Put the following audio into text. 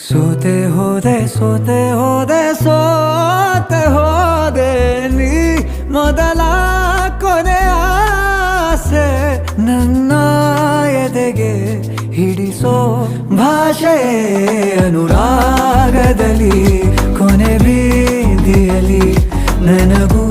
ಸೋತೆ ಹೋದೆ ಸೋತೆ ಹೋದೆ ಸೋತೆ ಹೋದೆ ನೀ ಮೊದಲ ಕೊನೆ ಆಸೆ ನನ್ನ ಎದೆಗೆ ಹಿಡಿಸೋ ಭಾಷೆ ಅನುರಾಗದಲ್ಲಿ ಕೊನೆ ಬೀದಿಯಲ್ಲಿ ನನಗೂ